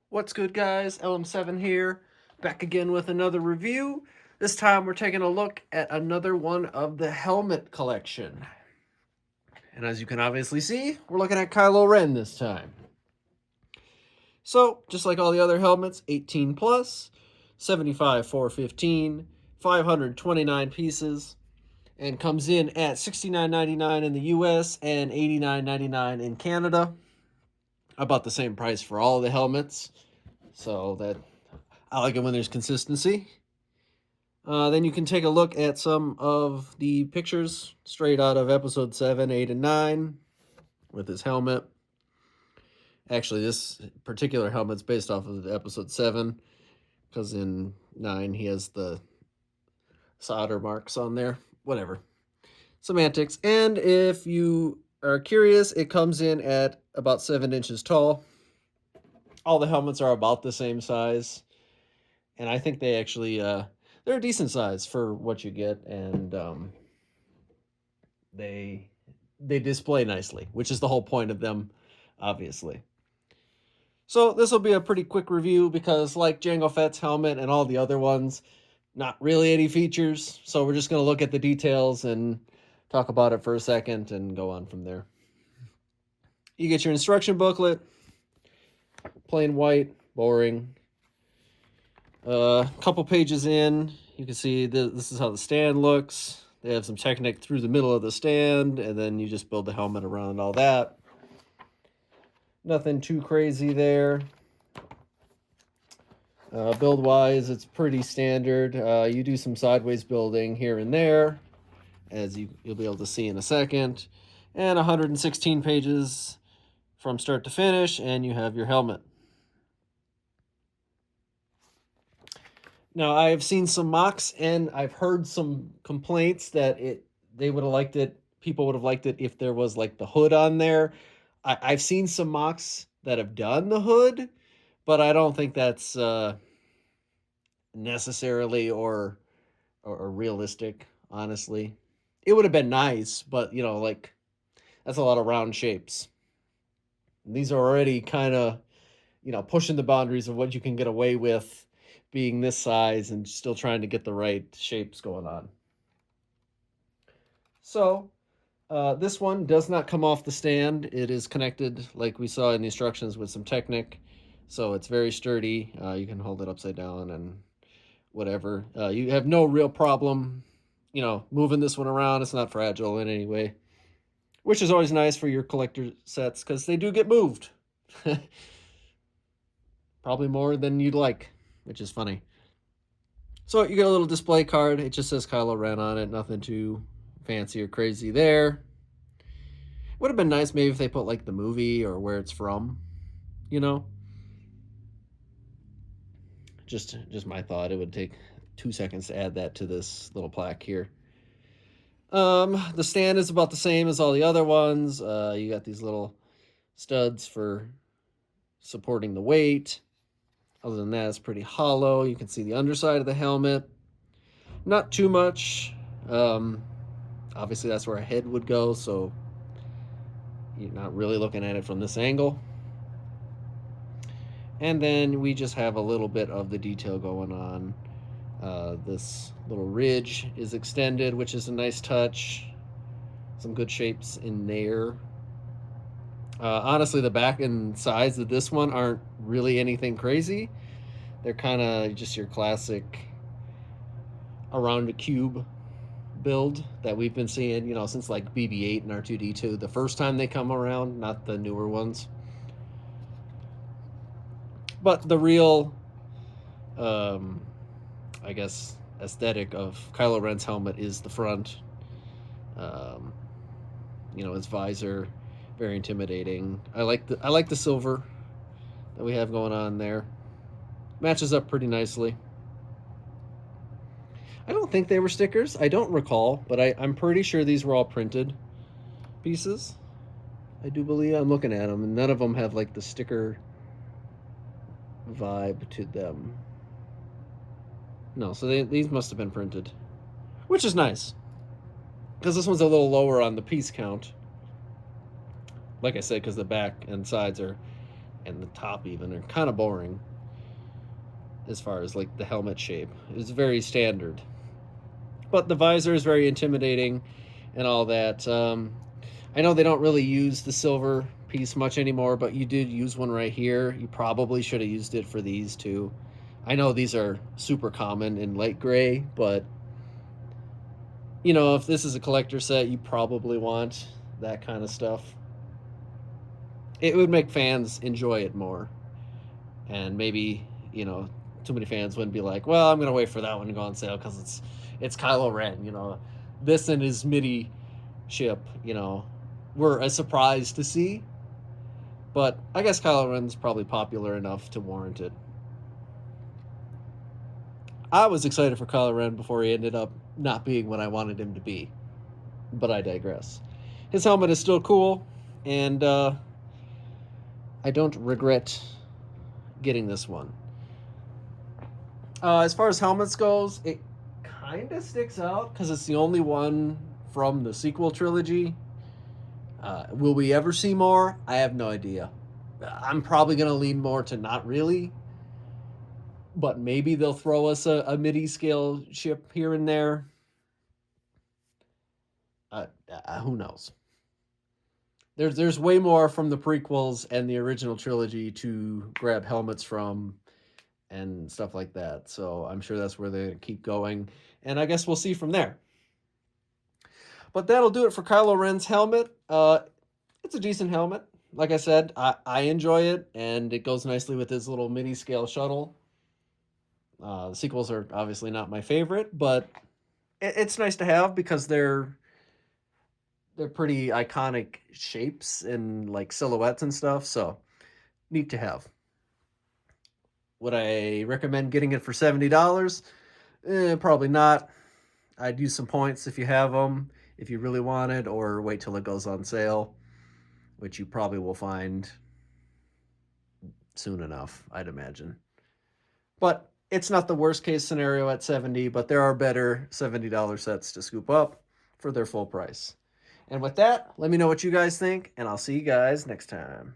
What's good, guys? LM7 here, back again with another review. This time we're taking a look at another one of the helmet collection. And as you can obviously see, we're looking at Kylo Ren this time. So, just like all the other helmets, 18 plus, 75 415, 529 pieces, and comes in at $69.99 in the US and $89.99 in Canada. About the same price for all the helmets. So that I like it when there's consistency. Then you can take a look at some of the pictures straight out of episode 7, 8, and 9 with his helmet. Actually, this particular helmet's based off of episode 7 because in 9 he has the solder marks on there. Whatever. Semantics. And if you are curious, it comes in at about 7 inches tall. All the helmets are about the same size. And I think they actually they're a decent size for what you get, and they display nicely, which is the whole point of them, obviously. So this will be a pretty quick review because, like Jango Fett's helmet and all the other ones, not really any features. So we're just going to look at the details and talk about it for a second and go on from there. You get your instruction booklet, plain white, boring. A couple pages in, you can see this is how the stand looks. They have some Technic through the middle of the stand, and then you just build the helmet around all that. Nothing too crazy there. Build-wise, it's pretty standard. You do some sideways building here and there, as you'll be able to see in a second. And 116 pages from start to finish, and you have your helmet. Now, I've seen some mocks, and I've heard some complaints that they would have liked it. People would have liked it if there was like the hood on there. I've seen some mocks that have done the hood, but I don't think that's necessarily or realistic. Honestly, it would have been nice, but like that's a lot of round shapes. And these are already kind of pushing the boundaries of what you can get away with being this size and still trying to get the right shapes going on. So this one does not come off the stand. It is connected, like we saw in the instructions, with some Technic. So it's very sturdy. You can hold it upside down and whatever. You have no real problem, moving this one around. It's not fragile in any way, which is always nice for your collector sets because they do get moved. Probably more than you'd like, which is funny. So you get a little display card. It just says Kylo Ren on it. Nothing too fancy or crazy there. Would have been nice maybe if they put like the movie or where it's from, you know? Just my thought. It would take 2 seconds to add that to this little plaque here. The stand is about the same as all the other ones. You got these little studs for supporting the weight. Other than that, it's pretty hollow. You can see the underside of the helmet. Not too much. Obviously, that's where a head would go, so you're not really looking at it from this angle. And then we just have a little bit of the detail going on. This little ridge is extended, which is a nice touch. Some good shapes in there. Honestly, the back and sides of this one aren't really anything crazy. They're kind of just your classic around a cube build that we've been seeing, since like BB-8 and R2-D2, the first time they come around, not the newer ones. But the real, I guess, aesthetic of Kylo Ren's helmet is the front. His visor, very intimidating. I like the silver that we have going on there. Matches up pretty nicely. I don't think they were stickers. I don't recall, but I'm pretty sure these were all printed pieces. I do believe. I'm looking at them, and none of them have like the sticker vibe to them. No, so these must have been printed, which is nice because this one's a little lower on the piece count. Like I said, because the back and sides are and the top even are kind of boring as far as like the helmet shape. It's very standard, but the visor is very intimidating and all that. I know they don't really use the silver piece much anymore, but you did use one right here. You probably should have used it for these too. I know these are super common in light gray, but you know, if this is a collector set, you probably want that kind of stuff. It would make fans enjoy it more. And maybe, you know, too many fans wouldn't be like, well, I'm going to wait for that one to go on sale because it's Kylo Ren, you know. This and his midi ship, you know, were a surprise to see. But I guess Kylo Ren's probably popular enough to warrant it. I was excited for Kylo Ren before he ended up not being what I wanted him to be. But I digress. His helmet is still cool, and I don't regret getting this one. As far as helmets goes, it kind of sticks out because it's the only one from the sequel trilogy. Will we ever see more? I have no idea. I'm probably going to lean more to not really, but maybe they'll throw us a midi scale ship here and there. Who knows? There's way more from the prequels and the original trilogy to grab helmets from and stuff like that. So I'm sure that's where they keep going. And I guess we'll see from there. But that'll do it for Kylo Ren's helmet. It's a decent helmet. Like I said, I enjoy it, and it goes nicely with his little mini scale shuttle. The sequels are obviously not my favorite, but it's nice to have because they're pretty iconic shapes and like silhouettes and stuff. So neat to have. Would I recommend getting it for $70? Probably not. I'd use some points if you have them, if you really want it, or wait till it goes on sale, which you probably will find soon enough, I'd imagine. But it's not the worst case scenario at 70, but there are better $70 sets to scoop up for their full price. And with that, let me know what you guys think, and I'll see you guys next time.